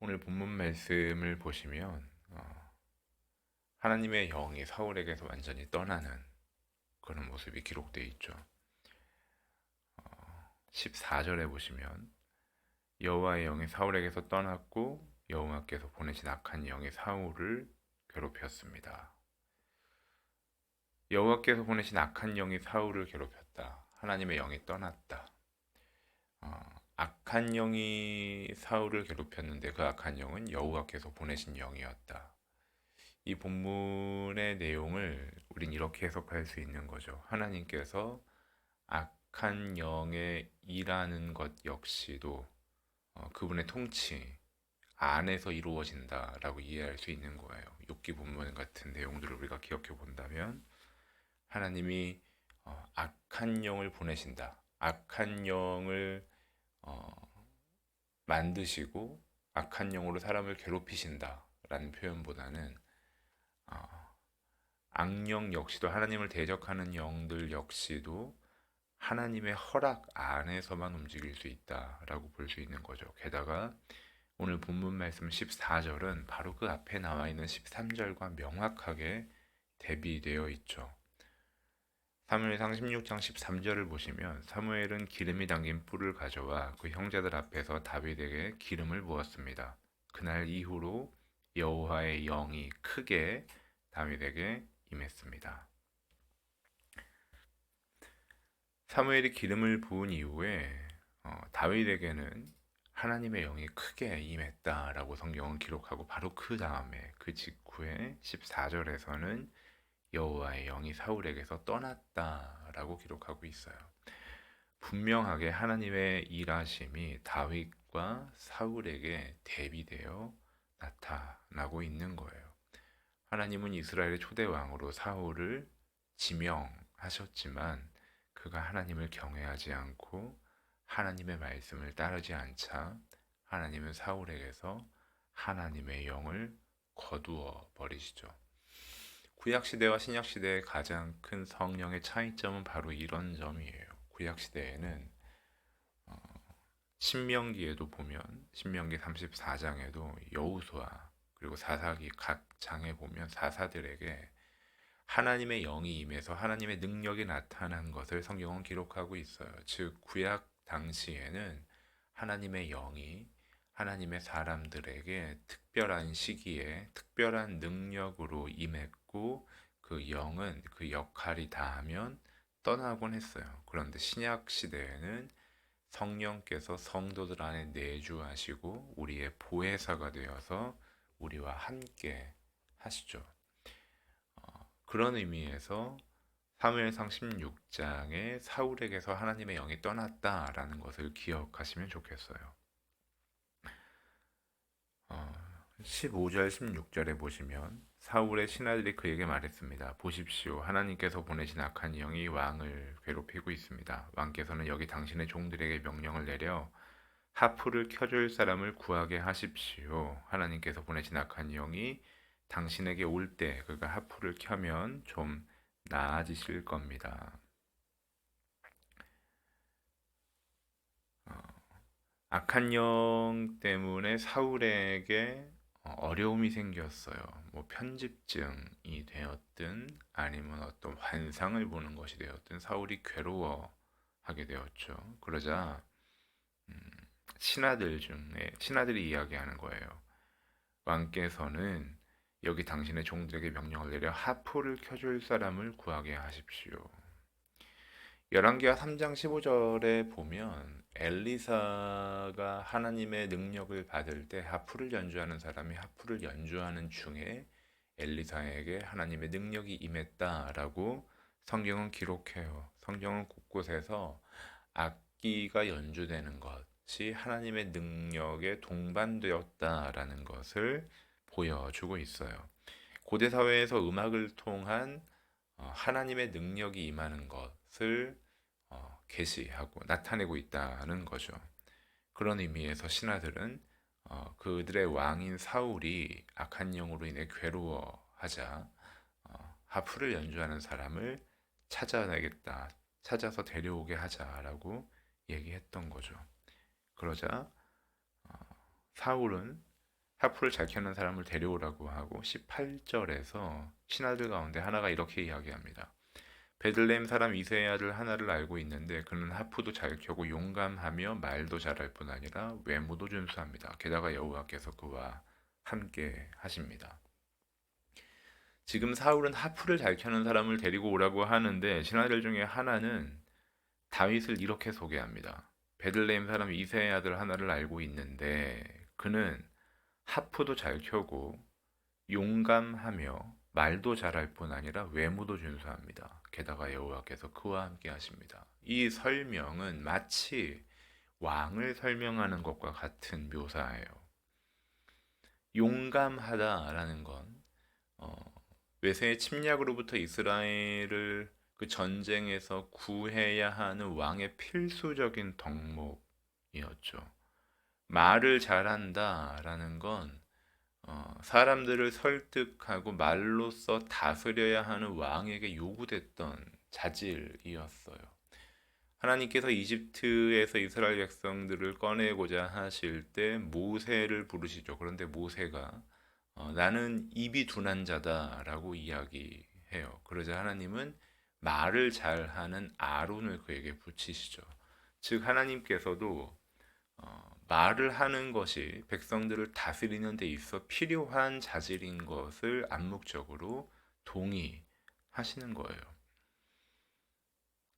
오늘 본문 말씀을 보시면 하나님의 영이 사울에게서 완전히 떠나는 그런 모습이 기록되어 있죠. 14절에 보시면 여호와의 영이 사울에게서 떠났고 여호와께서 보내신 악한 영이 사울을 괴롭혔습니다. 여호와께서 보내신 악한 영이 사울을 괴롭혔다. 하나님의 영이 떠났다. 악한 영이 사울을 괴롭혔는데 그 악한 영은 여호와께서 보내신 영이었다. 이 본문의 내용을 우린 이렇게 해석할 수 있는 거죠. 하나님께서 악한 영에 일하는 것 역시도 그분의 통치 안에서 이루어진다라고 이해할 수 있는 거예요. 욥기 본문 같은 내용들을 우리가 기억해 본다면 하나님이 악한 영을 보내신다. 악한 영을 어, 만드시고 악한 영으로 사람을 괴롭히신다라는 표현보다는 악령 역시도 하나님을 대적하는 영들 역시도 하나님의 허락 안에서만 움직일 수 있다라고 볼 수 있는 거죠. 게다가 오늘 본문 말씀 14절은 바로 그 앞에 나와 있는 13절과 명확하게 대비되어 있죠. 사무엘상 16장 13절을 보시면 사무엘은 기름이 담긴 뿔을 가져와 그 형제들 앞에서 다윗에게 기름을 부었습니다. 그날 이후로 여호와의 영이 크게 다윗에게 임했습니다. 사무엘이 기름을 부은 이후에 다윗에게는 하나님의 영이 크게 임했다라고 성경은 기록하고 바로 그 다음에 그 직후에 14절에서는 여호와의 영이 사울에게서 떠났다라고 기록하고 있어요. 분명하게 하나님의 일하심이 다윗과 사울에게 대비되어 나타나고 있는 거예요. 하나님은 이스라엘의 초대 왕으로 사울을 지명하셨지만 그가 하나님을 경외하지 않고 하나님의 말씀을 따르지 않자 하나님은 사울에게서 하나님의 영을 거두어 버리시죠. 구약 시대와 신약 시대의 가장 큰 성령의 차이점은 바로 이런 점이에요. 구약 시대에는 신명기에도 보면 신명기 34장에도 여호수아 그리고 사사기 각 장에 보면 사사들에게 하나님의 영이 임해서 하나님의 능력이 나타난 것을 성경은 기록하고 있어요. 즉 구약 당시에는 하나님의 영이 하나님의 사람들에게 특별한 시기에 특별한 능력으로 임했고 그 영은 그 역할이 다하면 떠나곤 했어요. 그런데 신약 시대에는 성령께서 성도들 안에 내주하시고 우리의 보혜사가 되어서 우리와 함께 하시죠. 그런 의미에서 사무엘상 16장에 사울에게서 하나님의 영이 떠났다라는 것을 기억하시면 좋겠어요. 15절, 16절에 보시면 사울의 신하들이 그에게 말했습니다. 보십시오. 하나님께서 보내신 악한 영이 왕을 괴롭히고 있습니다. 왕께서는 여기 당신의 종들에게 명령을 내려 하프를 켜줄 사람을 구하게 하십시오. 하나님께서 보내신 악한 영이 당신에게 올 때 그가 하프를 켜면 좀 나아지실 겁니다. 악한 영 때문에 사울에게 어려움이 생겼어요. 뭐 편집증이 되었든 아니면 어떤 환상을 보는 것이 되었든 사울이 괴로워하게 되었죠. 그러자 신하들이 이야기하는 거예요. 왕께서는 여기 당신의 종들에게 명령을 내려 하프를 켜줄 사람을 구하게 하십시오. 열왕기하 3장 15절에 보면 엘리사가 하나님의 능력을 받을 때 하프를 연주하는 사람이 하프를 연주하는 중에 엘리사에게 하나님의 능력이 임했다라고 성경은 기록해요. 성경은 곳곳에서 악기가 연주되는 것이 하나님의 능력에 동반되었다라는 것을 보여주고 있어요. 고대 사회에서 음악을 통한 하나님의 능력이 임하는 것을 계시하고 나타내고 있다는 거죠. 그런 의미에서 신하들은 그들의 왕인 사울이 악한 영으로 인해 괴로워하자 하프를 연주하는 사람을 찾아내겠다, 찾아서 데려오게 하자라고 얘기했던 거죠. 그러자 사울은 하프를 잘 켜는 사람을 데려오라고 하고 18절에서 신하들 가운데 하나가 이렇게 이야기합니다. 베들레헴 사람 이새의 아들 하나를 알고 있는데 그는 하프도 잘 켜고 용감하며 말도 잘할 뿐 아니라 외모도 준수합니다. 게다가 여호와께서 그와 함께 하십니다. 지금 사울은 하프를 잘 켜는 사람을 데리고 오라고 하는데 신하들 중에 하나는 다윗을 이렇게 소개합니다. 베들레헴 사람 이새의 아들 하나를 알고 있는데 그는 하프도 잘 켜고 용감하며 말도 잘할 뿐 아니라 외모도 준수합니다. 게다가 여호와께서 그와 함께 하십니다. 이 설명은 마치 왕을 설명하는 것과 같은 묘사예요. 용감하다라는 건 외세의 침략으로부터 이스라엘을 그 전쟁에서 구해야 하는 왕의 필수적인 덕목이었죠. 말을 잘한다라는 건 사람들을 설득하고 말로써 다스려야 하는 왕에게 요구됐던 자질이었어요. 하나님께서 이집트에서 이스라엘 백성들을 꺼내고자 하실 때 모세를 부르시죠. 그런데 모세가 나는 입이 둔한 자다라고 이야기해요. 그러자 하나님은 말을 잘하는 아론을 그에게 붙이시죠. 즉 하나님께서도 말을 하는 것이 백성들을 다스리는 데 있어 필요한 자질인 것을 암묵적으로 동의하시는 거예요.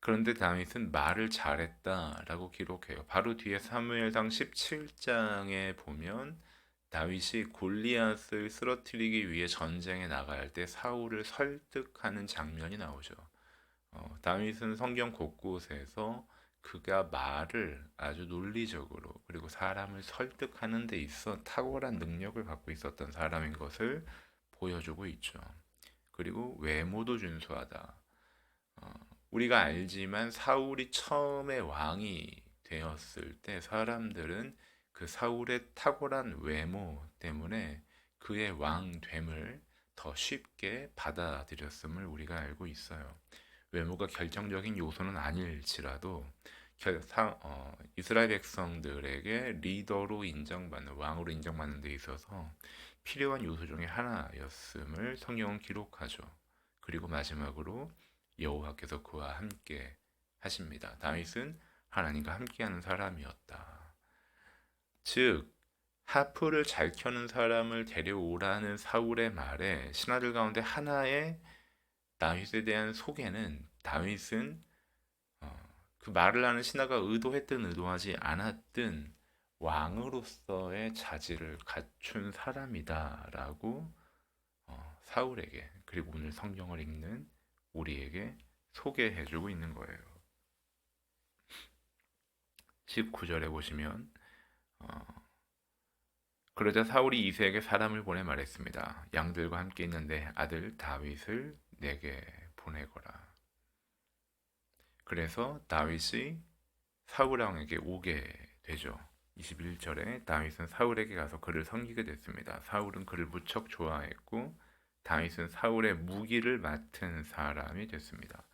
그런데 다윗은 말을 잘했다라고 기록해요. 바로 뒤에 사무엘상 17장에 보면 다윗이 골리앗을 쓰러뜨리기 위해 전쟁에 나갈 때 사울을 설득하는 장면이 나오죠. 다윗은 성경 곳곳에서 그가 말을 아주 논리적으로 그리고 사람을 설득하는 데 있어 탁월한 능력을 갖고 있었던 사람인 것을 보여주고 있죠. 그리고 외모도 준수하다. 우리가 알지만 사울이 처음에 왕이 되었을 때 사람들은 그 사울의 탁월한 외모 때문에 그의 왕됨을 더 쉽게 받아들였음을 우리가 알고 있어요. 외모가 결정적인 요소는 아닐지라도 이스라엘 백성들에게 리더로 인정받는 왕으로 인정받는 데 있어서 필요한 요소 중에 하나였음을 성경은 기록하죠. 그리고 마지막으로 여호와께서 그와 함께 하십니다. 다윗은 하나님과 함께하는 사람이었다. 즉 하프를 잘 켜는 사람을 데려오라는 사울의 말에 신하들 가운데 하나의 다윗에 대한 소개는 다윗은 그 말을 하는 신하가 의도했든 의도하지 않았든 왕으로서의 자질을 갖춘 사람이다라고 사울에게 그리고 오늘 성경을 읽는 우리에게 소개해주고 있는 거예요. 19절에 보시면 그러자 사울이 이새에게 사람을 보내 말했습니다. 양들과 함께 있는데 아들 다윗을 내게 보내거라. 그래서 다윗이 사울 왕에게 오게 되죠. 21절에 다윗은 사울에게 가서 그를 섬기게 됐습니다. 사울은 그를 무척 좋아했고 다윗은 사울의 무기를 맡은 사람이 됐습니다.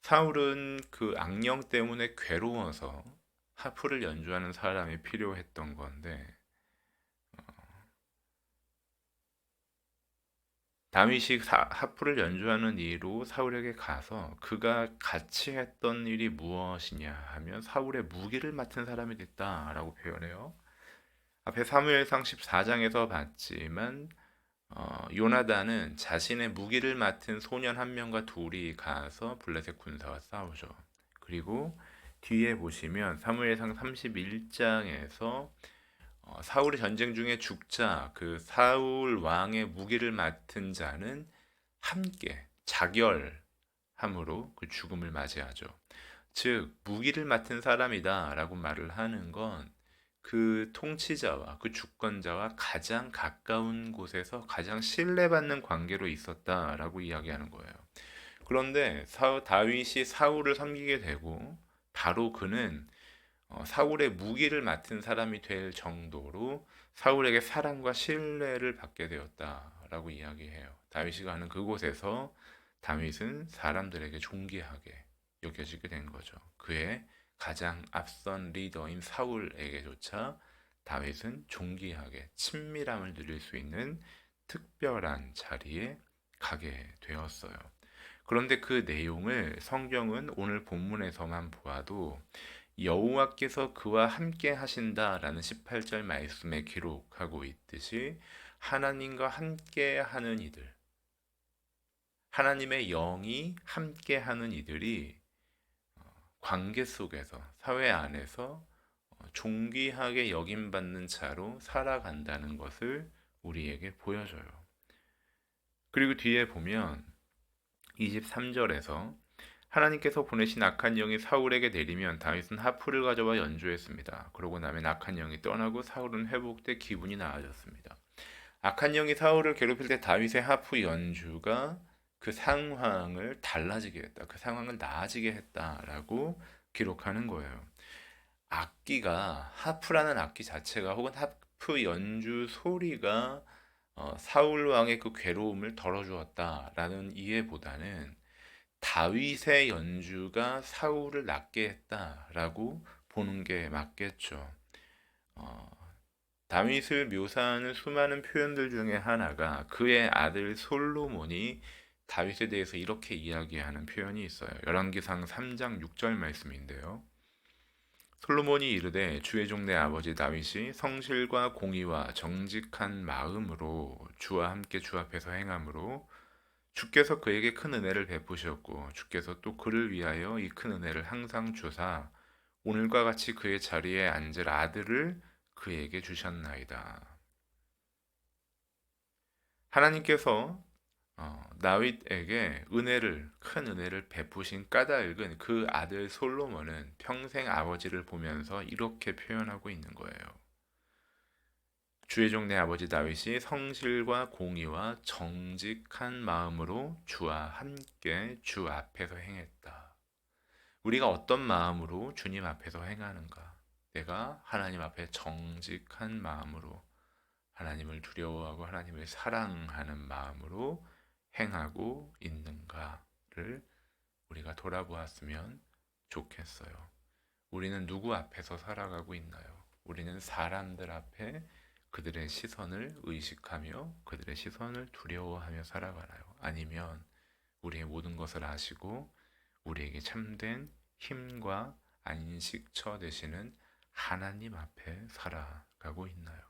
사울은 그 악령 때문에 괴로워서 하프를 연주하는 사람이 필요했던 건데 다윗이 하프를 연주하는 이로 사울에게 가서 그가 같이 했던 일이 무엇이냐 하면 사울의 무기를 맡은 사람이 됐다라고 표현해요. 앞에 사무엘상 14장에서 봤지만 요나단은 자신의 무기를 맡은 소년 한 명과 둘이 가서 블레셋 군사와 싸우죠. 그리고 뒤에 보시면 사무엘상 31장에서 사울이 전쟁 중에 죽자 그 사울 왕의 무기를 맡은 자는 함께 자결함으로 그 죽음을 맞이하죠. 즉 무기를 맡은 사람이다라고 말을 하는 건 그 통치자와 그 주권자와 가장 가까운 곳에서 가장 신뢰받는 관계로 있었다라고 이야기하는 거예요. 그런데 다윗이 사울을 섬기게 되고 바로 그는 사울의 무기를 맡은 사람이 될 정도로 사울에게 사랑과 신뢰를 받게 되었다라고 이야기해요. 다윗이 가는 그곳에서 다윗은 사람들에게 존귀하게 여겨지게 된 거죠. 그의 가장 앞선 리더인 사울에게조차 다윗은 존귀하게 친밀함을 누릴 수 있는 특별한 자리에 가게 되었어요. 그런데 그 내용을 성경은 오늘 본문에서만 보아도 여호와께서 그와 함께 하신다라는 18절 말씀에 기록하고 있듯이 하나님과 함께 하는 이들, 하나님의 영이 함께 하는 이들이 관계 속에서, 사회 안에서 존귀하게 여김받는 자로 살아간다는 것을 우리에게 보여줘요. 그리고 뒤에 보면 23절에서 하나님께서 보내신 악한 영이 사울에게 내리면 다윗은 하프를 가져와 연주했습니다. 그러고 나면 악한 영이 떠나고 사울은 회복돼 기분이 나아졌습니다. 악한 영이 사울을 괴롭힐 때 다윗의 하프 연주가 그 상황을 달라지게 했다. 그 상황을 나아지게 했다라고 기록하는 거예요. 악기가 하프라는 악기 자체가 혹은 하프 연주 소리가 사울 왕의 그 괴로움을 덜어주었다라는 이해보다는 다윗의 연주가 사울을 낫게 했다라고 보는 게 맞겠죠. 어, 다윗을 묘사하는 수많은 표현들 중에 하나가 그의 아들 솔로몬이 다윗에 대해서 이렇게 이야기하는 표현이 있어요. 열왕기상 3장 6절 말씀인데요. 솔로몬이 이르되 주의 종 내 아버지 다윗이 성실과 공의와 정직한 마음으로 주와 함께 주 앞에서 행함으로 주께서 그에게 큰 은혜를 베푸셨고 주께서 또 그를 위하여 이 큰 은혜를 항상 주사 오늘과 같이 그의 자리에 앉을 아들을 그에게 주셨나이다. 하나님께서 다윗에게 큰 은혜를 베푸신 까닭은 그 아들 솔로몬은 평생 아버지를 보면서 이렇게 표현하고 있는 거예요. 주의 종 내 아버지 다윗이 성실과 공의와 정직한 마음으로 주와 함께 주 앞에서 행했다. 우리가 어떤 마음으로 주님 앞에서 행하는가? 내가 하나님 앞에 정직한 마음으로 하나님을 두려워하고 하나님을 사랑하는 마음으로 행하고 있는가를 우리가 돌아보았으면 좋겠어요. 우리는 누구 앞에서 살아가고 있나요? 우리는 사람들 앞에 그들의 시선을 의식하며 그들의 시선을 두려워하며 살아가나요? 아니면 우리의 모든 것을 아시고 우리에게 참된 힘과 안식처 되시는 하나님 앞에 살아가고 있나요?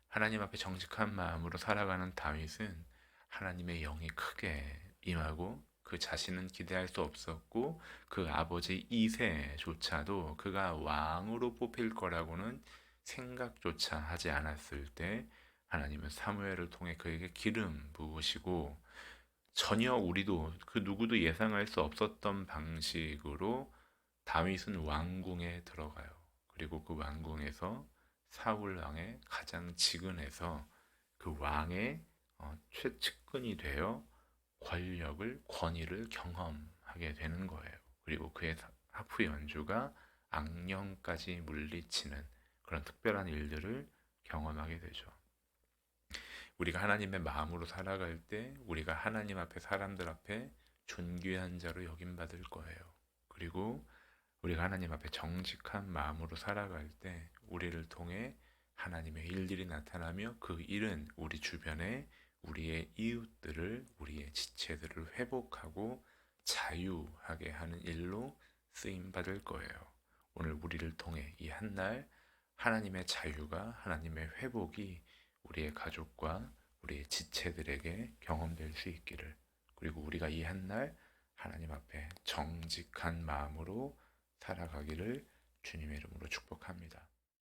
하나님 앞에 정직한 마음으로 살아가는 다윗은 하나님의 영이 크게 임하고 그 자신은 기대할 수 없었고 그 아버지 이세조차도 그가 왕으로 뽑힐 거라고는 생각조차 하지 않았을 때 하나님은 사무엘을 통해 그에게 기름 부으시고 전혀 우리도 그 누구도 예상할 수 없었던 방식으로 다윗은 왕궁에 들어가요. 그리고 그 왕궁에서 사울 왕의 가장 직은에서 그 왕의 최측근이 되어 권력을 권위를 경험하게 되는 거예요. 그리고 그의 하프 연주가 악령까지 물리치는 그런 특별한 일들을 경험하게 되죠. 우리가 하나님의 마음으로 살아갈 때 우리가 하나님 앞에 사람들 앞에 존귀한 자로 여김받을 거예요. 그리고 우리가 하나님 앞에 정직한 마음으로 살아갈 때 우리를 통해 하나님의 일들이 나타나며 그 일은 우리 주변에 우리의 이웃들을 우리의 지체들을 회복하고 자유하게 하는 일로 쓰임 받을 거예요. 오늘 우리를 통해 이 한날 하나님의 자유가 하나님의 회복이 우리의 가족과 우리의 지체들에게 경험될 수 있기를 그리고 우리가 이 한날 하나님 앞에 정직한 마음으로 살아가기를 주님의 이름으로 축복합니다.